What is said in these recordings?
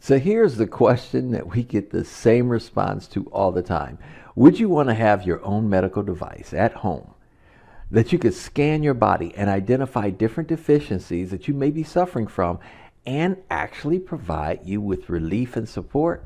So here's the question that we get the same response to all the time. Would you want to have your own medical device at home that you could scan your body and identify different deficiencies that you may be suffering from and actually provide you with relief and support?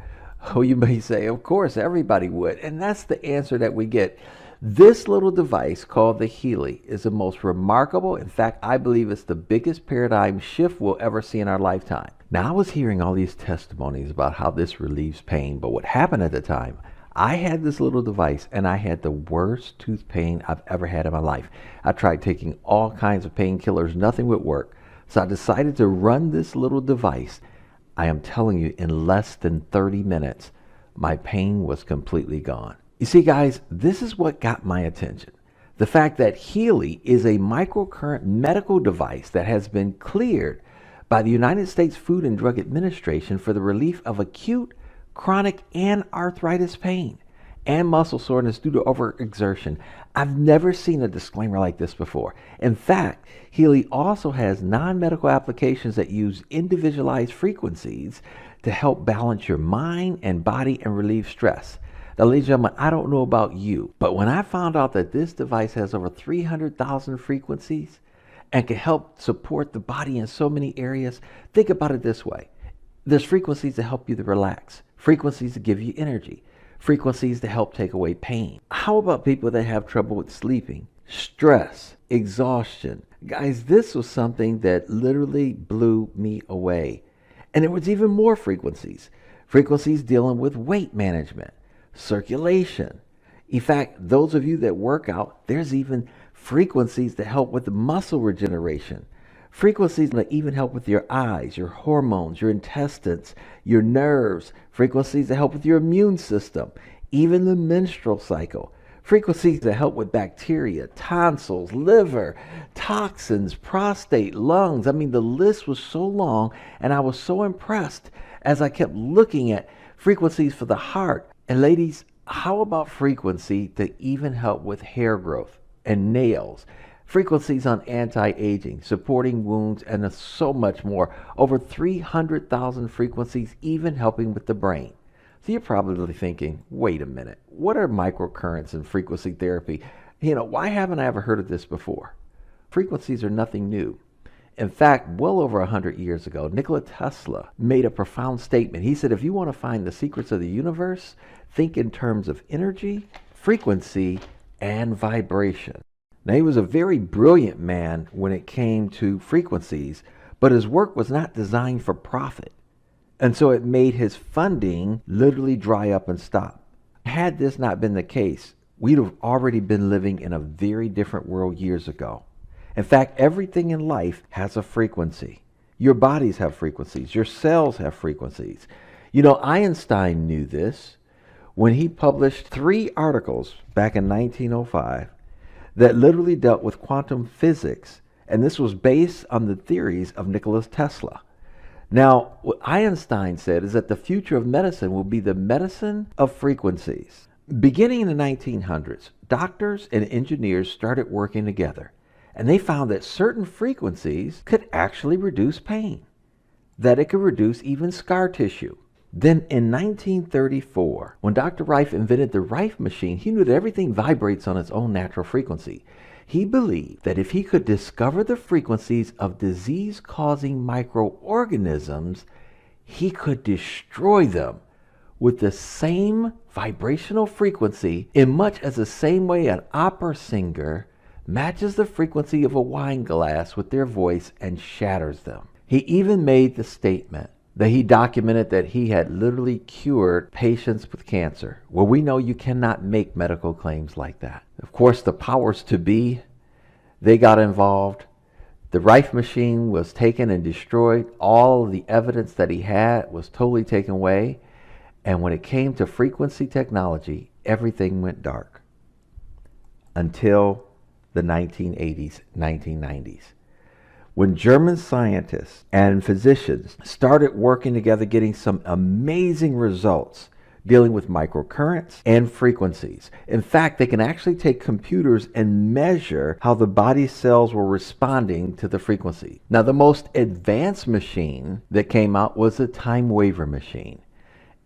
Oh, you may say, of course, everybody would. And that's the answer that we get. This little device called the Healy is the most remarkable. In fact, I believe it's the biggest paradigm shift we'll ever see in our lifetime. Now, I was hearing all these testimonies about how this relieves pain, but what happened at the time, I had this little device and I had the worst tooth pain I've ever had in my life. I tried taking all kinds of painkillers, nothing would work. So I decided to run this little device. I am telling you, in less than 30 minutes, my pain was completely gone. You see, guys, this is what got my attention. The fact that Healy is a microcurrent medical device that has been cleared by the United States Food and Drug Administration for the relief of acute, chronic, and arthritis pain and muscle soreness due to overexertion. I've never seen a disclaimer like this before. In fact, Healy also has non-medical applications that use individualized frequencies to help balance your mind and body and relieve stress. Now, ladies and gentlemen, I don't know about you, but when I found out that this device has over 300,000 frequencies and can help support the body in so many areas, think about it this way. There's frequencies to help you to relax, frequencies to give you energy, frequencies to help take away pain. How about people that have trouble with sleeping, stress, exhaustion? Guys, this was something that literally blew me away. And there was even more frequencies dealing with weight management, circulation. In fact, those of you that work out, there's even frequencies that help with the muscle regeneration. Frequencies that even help with your eyes, your hormones, your intestines, your nerves. Frequencies that help with your immune system, even the menstrual cycle. Frequencies that help with bacteria, tonsils, liver, toxins, prostate, lungs. I mean, the list was so long, and I was so impressed as I kept looking at frequencies for the heart. And ladies, how about frequency to even help with hair growth and nails? Frequencies on anti-aging, supporting wounds, and so much more. Over 300,000 frequencies, even helping with the brain. So you're probably thinking, wait a minute, what are microcurrents and frequency therapy? Why haven't I ever heard of this before? Frequencies are nothing new. In fact, well over 100 years ago, Nikola Tesla made a profound statement. He said, if you want to find the secrets of the universe, think in terms of energy, frequency, and vibration. Now, he was a very brilliant man when it came to frequencies, but his work was not designed for profit. And so it made his funding literally dry up and stop. Had this not been the case, we'd have already been living in a very different world years ago. In fact, everything in life has a frequency. Your bodies have frequencies. Your cells have frequencies. Einstein knew this when he published 3 articles back in 1905 that literally dealt with quantum physics, and this was based on the theories of Nikola Tesla. Now, what Einstein said is that the future of medicine will be the medicine of frequencies. Beginning in the 1900s, doctors and engineers started working together, and they found that certain frequencies could actually reduce pain, that it could reduce even scar tissue. Then in 1934, when Dr. Rife invented the Rife machine, he knew that everything vibrates on its own natural frequency. He believed that if he could discover the frequencies of disease-causing microorganisms, he could destroy them with the same vibrational frequency in much as the same way an opera singer matches the frequency of a wine glass with their voice and shatters them. He even made the statement that he documented that he had literally cured patients with cancer. Well, we know you cannot make medical claims like that. Of course, the powers to be, they got involved. The Rife machine was taken and destroyed. All the evidence that he had was totally taken away. And when it came to frequency technology, everything went dark until the 1980s, 1990s. When German scientists and physicians started working together, getting some amazing results dealing with microcurrents and frequencies. In fact, they can actually take computers and measure how the body cells were responding to the frequency. Now, the most advanced machine that came out was a time waver machine.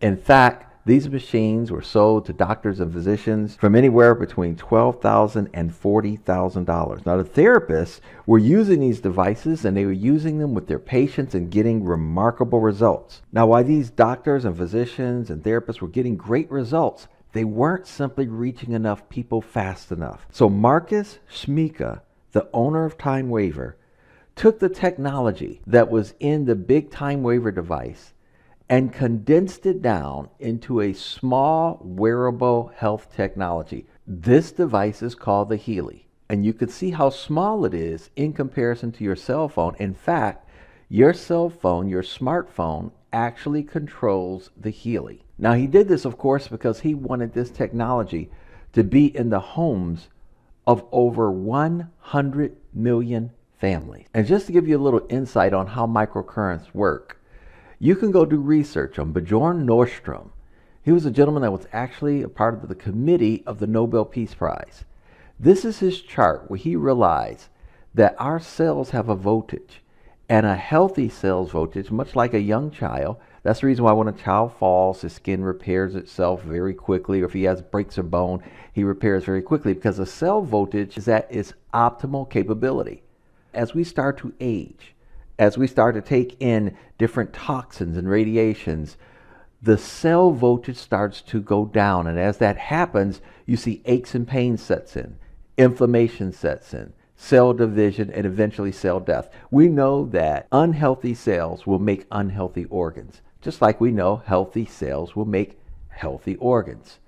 In fact, these machines were sold to doctors and physicians from anywhere between $12,000 and $40,000. Now, the therapists were using these devices and they were using them with their patients and getting remarkable results. Now, while these doctors and physicians and therapists were getting great results, they weren't simply reaching enough people fast enough. So Marcus Schmieke, the owner of Time Waver, took the technology that was in the big Time Waver device and condensed it down into a small wearable health technology. This device is called the Healy, and you can see how small it is in comparison to your cell phone. In fact, your cell phone, your smartphone, actually controls the Healy. Now, he did this, of course, because he wanted this technology to be in the homes of over 100 million families. And just to give you a little insight on how microcurrents work, you can go do research on Bjorn Nordstrom. He was a gentleman that was actually a part of the committee of the Nobel Peace Prize. This is his chart where he realized that our cells have a voltage, and a healthy cell's voltage, much like a young child. That's the reason why when a child falls, his skin repairs itself very quickly, or if he breaks a bone, he repairs very quickly, because the cell voltage is at its optimal capability. As we start to age, as we start to take in different toxins and radiations, the cell voltage starts to go down. And as that happens, you see aches and pains sets in, inflammation sets in, cell division, and eventually cell death. We know that unhealthy cells will make unhealthy organs, just like we know healthy cells will make healthy organs.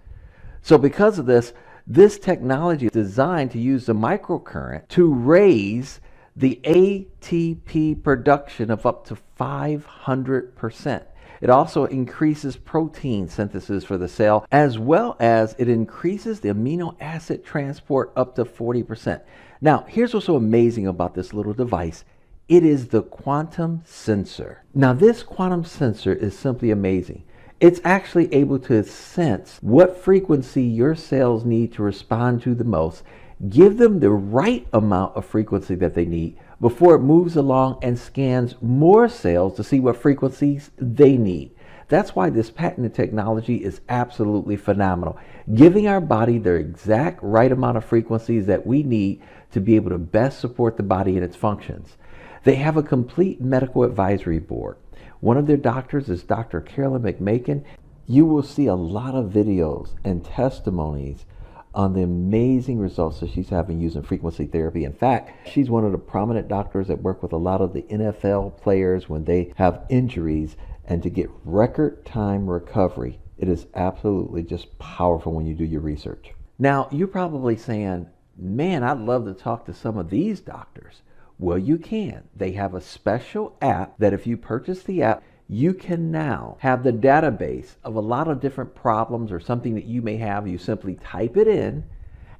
So because of this, this technology is designed to use the microcurrent to raise the ATP production of up to 500%. It also increases protein synthesis for the cell, as well as it increases the amino acid transport up to 40%. Now, here's what's so amazing about this little device. It is the quantum sensor. Now, this quantum sensor is simply amazing. It's actually able to sense what frequency your cells need to respond to the most, give them the right amount of frequency that they need before it moves along and scans more cells to see what frequencies they need. That's why this patented technology is absolutely phenomenal, giving our body the exact right amount of frequencies that we need to be able to best support the body and its functions. They have a complete medical advisory board. One of their doctors is Dr. Carolyn McMakin. You will see a lot of videos and testimonies on the amazing results that she's having using frequency therapy. In fact, she's one of the prominent doctors that work with a lot of the NFL players when they have injuries, and to get record time recovery. It is absolutely just powerful when you do your research. Now, you're probably saying, man, I'd love to talk to some of these doctors. Well, you can. They have a special app that if you purchase the app, you can now have the database of a lot of different problems or something that you may have. You simply type it in,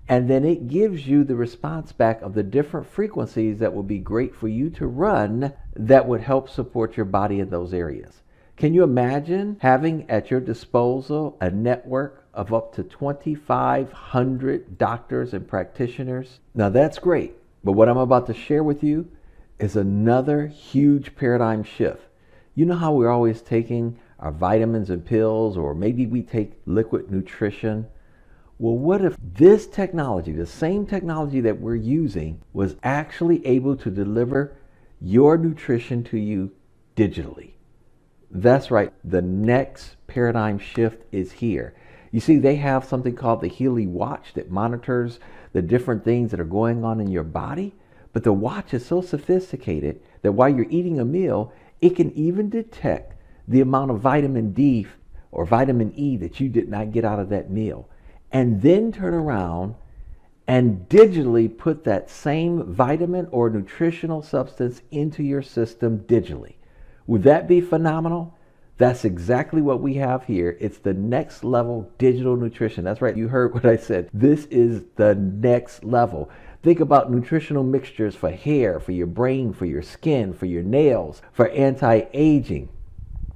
and then it gives you the response back of the different frequencies that will be great for you to run that would help support your body in those areas. Can you imagine having at your disposal a network of up to 2,500 doctors and practitioners? Now that's great, but what I'm about to share with you is another huge paradigm shift. You know how we're always taking our vitamins and pills, or maybe we take liquid nutrition? Well, what if this technology, the same technology that we're using, was actually able to deliver your nutrition to you digitally? That's right, the next paradigm shift is here. You see, they have something called the Healy Watch that monitors the different things that are going on in your body, but the watch is so sophisticated that while you're eating a meal, it can even detect the amount of vitamin D or vitamin E that you did not get out of that meal, and then turn around and digitally put that same vitamin or nutritional substance into your system digitally. Would that be phenomenal? That's exactly what we have here. It's the next level digital nutrition. That's right, you heard what I said. This is the next level. Think about nutritional mixtures for hair, for your brain, for your skin, for your nails, for anti-aging,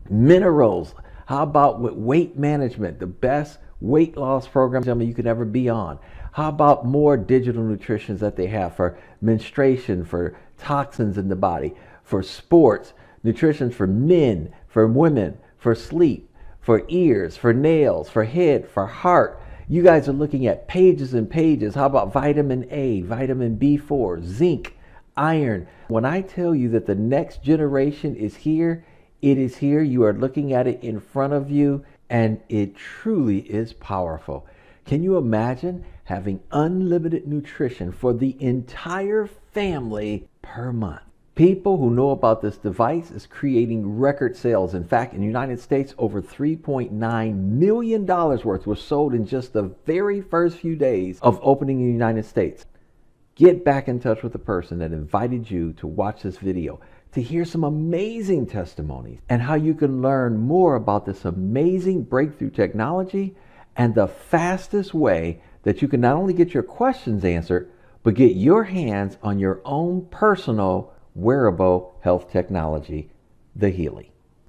minerals, How about with weight management, the best weight loss program you could ever be on? How about more digital nutritions that they have for menstruation, for toxins in the body, for sports, nutrition for men, for women, for sleep, for ears, for nails, for head, for heart. You guys are looking at pages and pages. How about vitamin A, vitamin B4, zinc, iron? When I tell you that the next generation is here, it is here. You are looking at it in front of you, and it truly is powerful. Can you imagine having unlimited nutrition for the entire family per month? People who know about this device is creating record sales. In fact, in the United States, over $3.9 million worth was sold in just the very first few days of opening in the United States. Get back in touch with the person that invited you to watch this video to hear some amazing testimonies and how you can learn more about this amazing breakthrough technology and the fastest way that you can not only get your questions answered, but get your hands on your own personal wearable health technology, the Healy.